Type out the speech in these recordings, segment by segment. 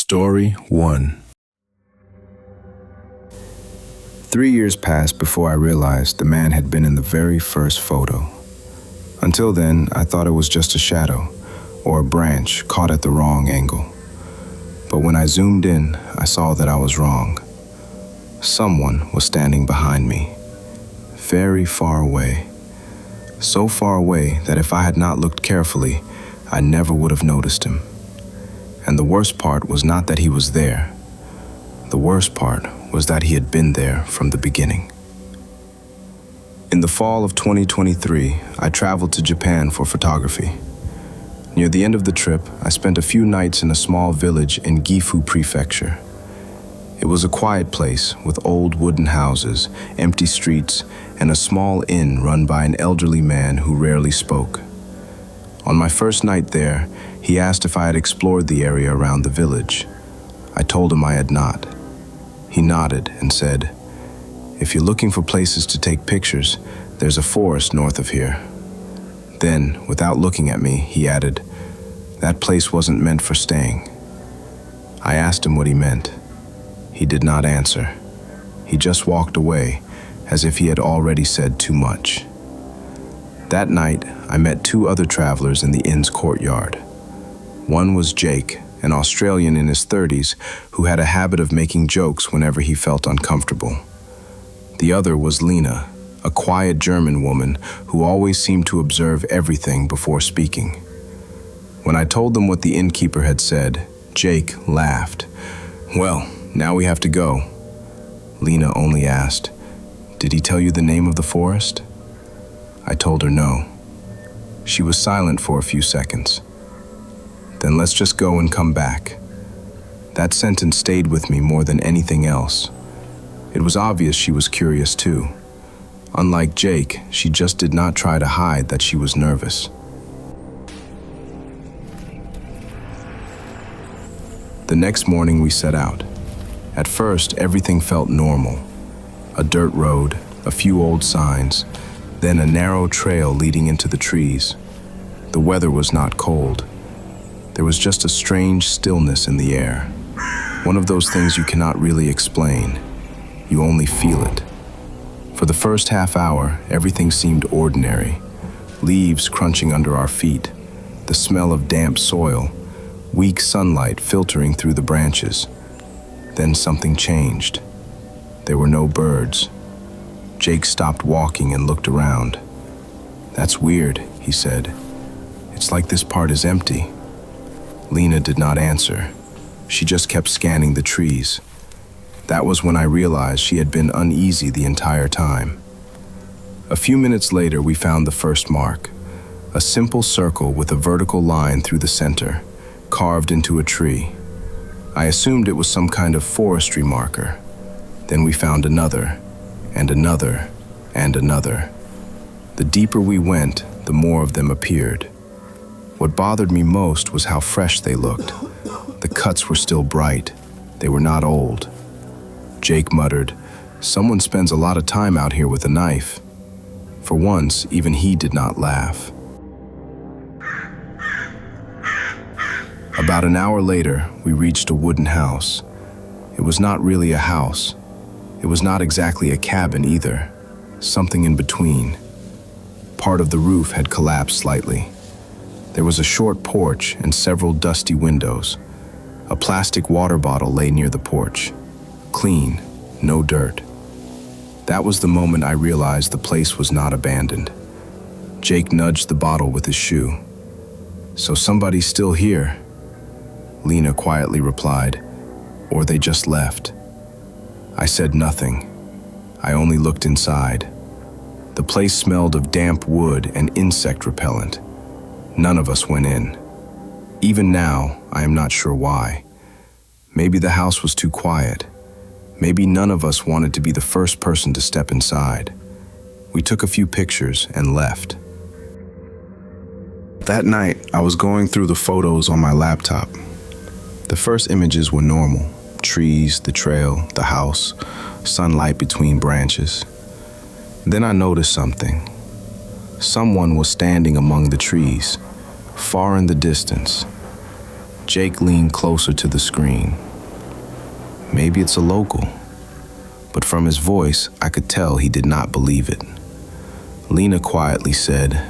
Story 1. 3 years passed before I realized the man had been in the very first photo. Until then, I thought it was just a shadow or a branch caught at the wrong angle. But when I zoomed in, I saw that I was wrong. Someone was standing behind me, very far away. So far away that if I had not looked carefully, I never would have noticed him. And the worst part was not that he was there. The worst part was that he had been there from the beginning. In the fall of 2023, I traveled to Japan for photography. Near the end of the trip, I spent a few nights in a small village in Gifu Prefecture. It was a quiet place with old wooden houses, empty streets, and a small inn run by an elderly man who rarely spoke. On my first night there, he asked if I had explored the area around the village. I told him I had not. He nodded and said, "If you're looking for places to take pictures, there's a forest north of here." Then, without looking at me, he added, "That place wasn't meant for staying." I asked him what he meant. He did not answer. He just walked away, as if he had already said too much. That night, I met 2 other travelers in the inn's courtyard. One was Jake, an Australian in his 30s who had a habit of making jokes whenever he felt uncomfortable. The other was Lena, a quiet German woman who always seemed to observe everything before speaking. When I told them what the innkeeper had said, Jake laughed. "Well, now we have to go." Lena only asked, "Did he tell you the name of the forest?" I told her no. She was silent for a few seconds. "Then let's just go and come back." That sentence stayed with me more than anything else. It was obvious she was curious too. Unlike Jake, she just did not try to hide that she was nervous. The next morning we set out. At first, everything felt normal. A dirt road, a few old signs, then a narrow trail leading into the trees. The weather was not cold. There was just a strange stillness in the air. One of those things you cannot really explain. You only feel it. For the first half hour, everything seemed ordinary. Leaves crunching under our feet, the smell of damp soil, weak sunlight filtering through the branches. Then something changed. There were no birds. Jake stopped walking and looked around. "That's weird," he said. "It's like this part is empty." Lena did not answer. She just kept scanning the trees. That was when I realized she had been uneasy the entire time. A few minutes later, we found the first mark. A simple circle with a vertical line through the center, carved into a tree. I assumed it was some kind of forestry marker. Then we found another, and another, and another. The deeper we went, the more of them appeared. What bothered me most was how fresh they looked. The cuts were still bright. They were not old. Jake muttered, "Someone spends a lot of time out here with a knife." For once, even he did not laugh. About an hour later, we reached a wooden house. It was not really a house. It was not exactly a cabin either. Something in between. Part of the roof had collapsed slightly. There was a short porch and several dusty windows. A plastic water bottle lay near the porch. Clean, no dirt. That was the moment I realized the place was not abandoned. Jake nudged the bottle with his shoe. "So somebody's still here," Lena quietly replied, "or they just left." I said nothing. I only looked inside. The place smelled of damp wood and insect repellent. None of us went in. Even now, I am not sure why. Maybe the house was too quiet. Maybe none of us wanted to be the first person to step inside. We took a few pictures and left. That night, I was going through the photos on my laptop. The first images were normal. Trees, the trail, the house, sunlight between branches. Then I noticed something. Someone was standing among the trees, far in the distance. Jake leaned closer to the screen. Maybe it's a local, but from his voice, I could tell he did not believe it. Lena quietly said,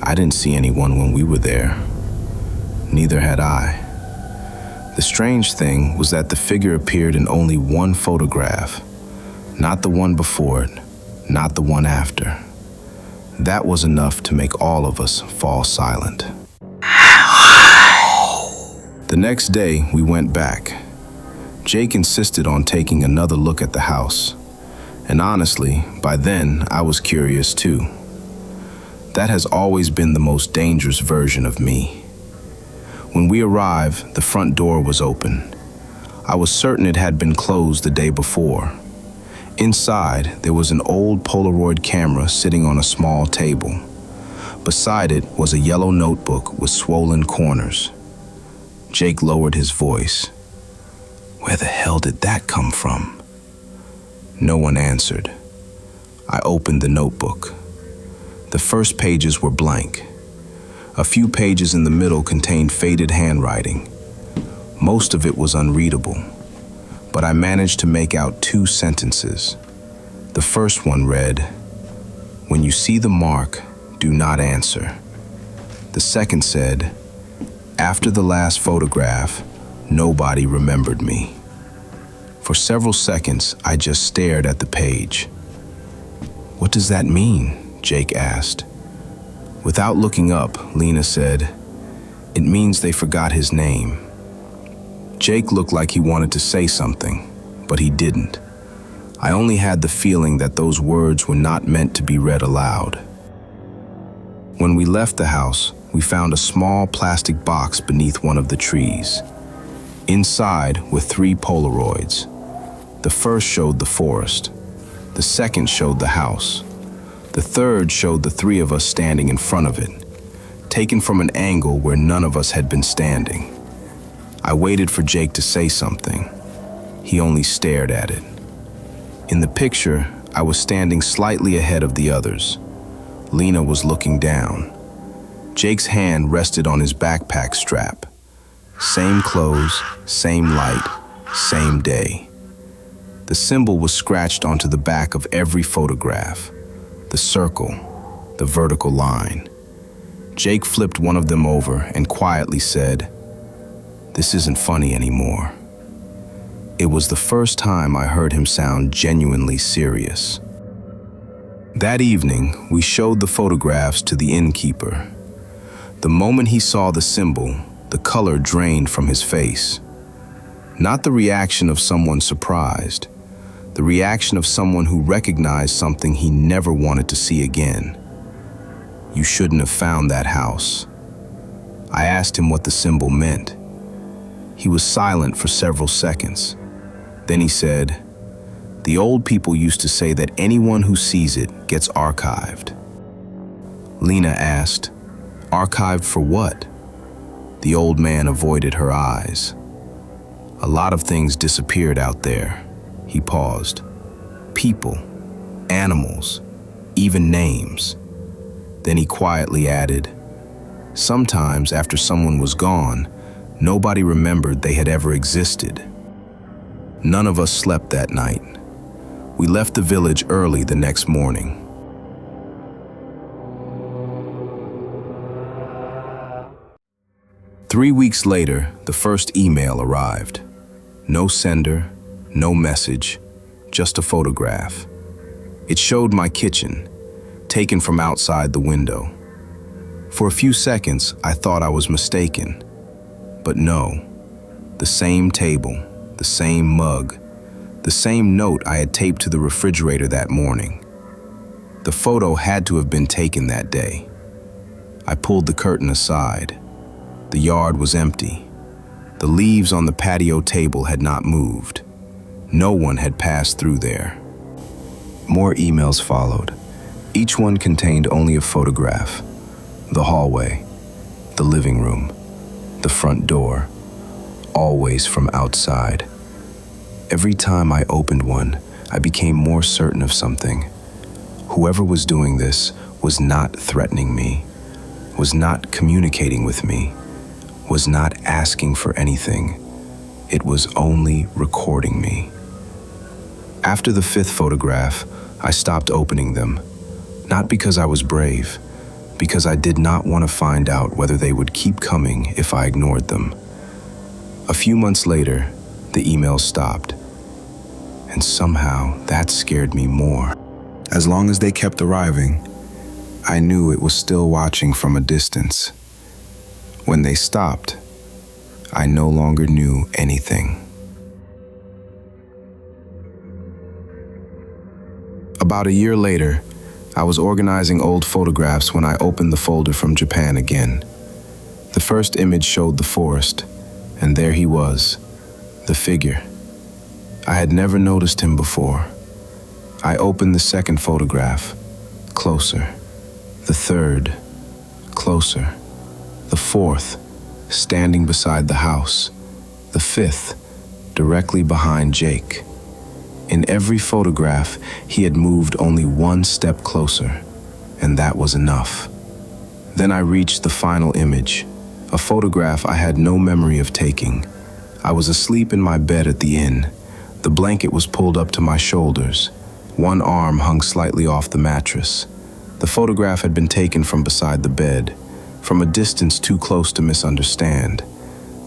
"I didn't see anyone when we were there." Neither had I. The strange thing was that the figure appeared in only one photograph, not the one before it, not the one after. That was enough to make all of us fall silent. The next day, we went back. Jake insisted on taking another look at the house. And honestly, by then, I was curious too. That has always been the most dangerous version of me. When we arrived, the front door was open. I was certain it had been closed the day before. Inside, there was an old Polaroid camera sitting on a small table. Beside it was a yellow notebook with swollen corners. Jake lowered his voice. "Where the hell did that come from?" No one answered. I opened the notebook. The first pages were blank. A few pages in the middle contained faded handwriting. Most of it was unreadable, but I managed to make out 2 sentences. The first one read, "When you see the mark, do not answer." The second said, "After the last photograph, nobody remembered me." For several seconds, I just stared at the page. "What does that mean?" Jake asked. Without looking up, Lena said, "It means they forgot his name." Jake looked like he wanted to say something, but he didn't. I only had the feeling that those words were not meant to be read aloud. When we left the house, we found a small plastic box beneath one of the trees. Inside were 3 Polaroids. The first showed the forest. The second showed the house. The third showed the 3 of us standing in front of it, taken from an angle where none of us had been standing. I waited for Jake to say something. He only stared at it. In the picture, I was standing slightly ahead of the others. Lena was looking down. Jake's hand rested on his backpack strap. Same clothes, same light, same day. The symbol was scratched onto the back of every photograph. The circle, the vertical line. Jake flipped one of them over and quietly said, "This isn't funny anymore." It was the first time I heard him sound genuinely serious. That evening, we showed the photographs to the innkeeper. The moment he saw the symbol, the color drained from his face. Not the reaction of someone surprised, the reaction of someone who recognized something he never wanted to see again. "You shouldn't have found that house." I asked him what the symbol meant. He was silent for several seconds. Then he said, "The old people used to say that anyone who sees it gets archived." Lena asked, "Archived for what?" The old man avoided her eyes. "A lot of things disappeared out there." He paused. "People, animals, even names." Then he quietly added, "Sometimes after someone was gone, nobody remembered they had ever existed." None of us slept that night. We left the village early the next morning. Three weeks later, the first email arrived. No sender, no message, just a photograph. It showed my kitchen, taken from outside the window. For a few seconds, I thought I was mistaken. But no, the same table, the same mug, the same note I had taped to the refrigerator that morning. The photo had to have been taken that day. I pulled the curtain aside. The yard was empty. The leaves on the patio table had not moved. No one had passed through there. More emails followed. Each one contained only a photograph. The hallway, the living room, the front door, always from outside. Every time I opened one, I became more certain of something. Whoever was doing this was not threatening me, was not communicating with me, was not asking for anything. It was only recording me. After the fifth photograph, I stopped opening them, not because I was brave, because I did not want to find out whether they would keep coming if I ignored them. A few months later, the emails stopped, and somehow that scared me more. As long as they kept arriving, I knew it was still watching from a distance. When they stopped, I no longer knew anything. About a year later, I was organizing old photographs when I opened the folder from Japan again. The first image showed the forest, and there he was, the figure. I had never noticed him before. I opened the second photograph, closer. The third, closer. The fourth, standing beside the house. The fifth, directly behind Jake. In every photograph, he had moved only one step closer, and that was enough. Then I reached the final image, a photograph I had no memory of taking. I was asleep in my bed at the inn. The blanket was pulled up to my shoulders. One arm hung slightly off the mattress. The photograph had been taken from beside the bed, from a distance too close to misunderstand.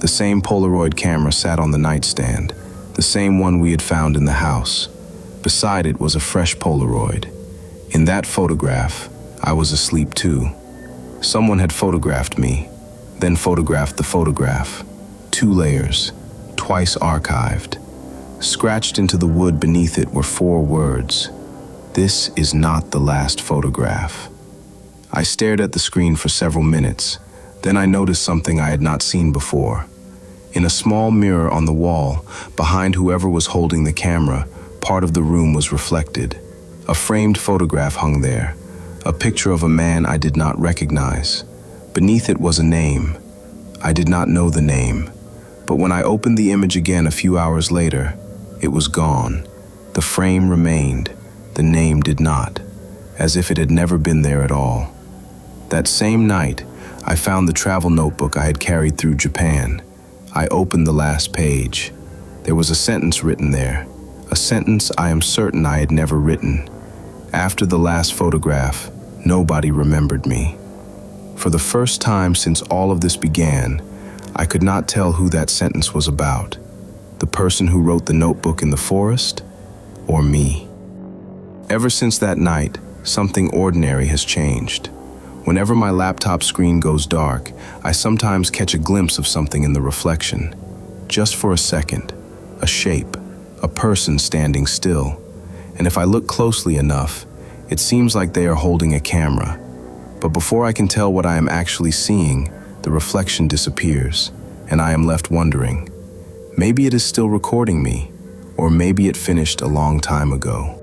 The same Polaroid camera sat on the nightstand, the same one we had found in the house. Beside it was a fresh Polaroid. In that photograph, I was asleep too. Someone had photographed me, then photographed the photograph. 2 layers, twice archived. Scratched into the wood beneath it were 4 words. This is not the last photograph. I stared at the screen for several minutes. Then I noticed something I had not seen before. In a small mirror on the wall, behind whoever was holding the camera, part of the room was reflected. A framed photograph hung there, a picture of a man I did not recognize. Beneath it was a name. I did not know the name, but when I opened the image again a few hours later, it was gone. The frame remained, the name did not, as if it had never been there at all. That same night, I found the travel notebook I had carried through Japan. I opened the last page. There was a sentence written there, a sentence I am certain I had never written. After the last photograph, nobody remembered me. For the first time since all of this began, I could not tell who that sentence was about. The person who wrote the notebook in the forest, or me. Ever since that night, something ordinary has changed. Whenever my laptop screen goes dark, I sometimes catch a glimpse of something in the reflection. Just for a second, a shape, a person standing still. And if I look closely enough, it seems like they are holding a camera. But before I can tell what I am actually seeing, the reflection disappears, and I am left wondering. Maybe it is still recording me, or maybe it finished a long time ago.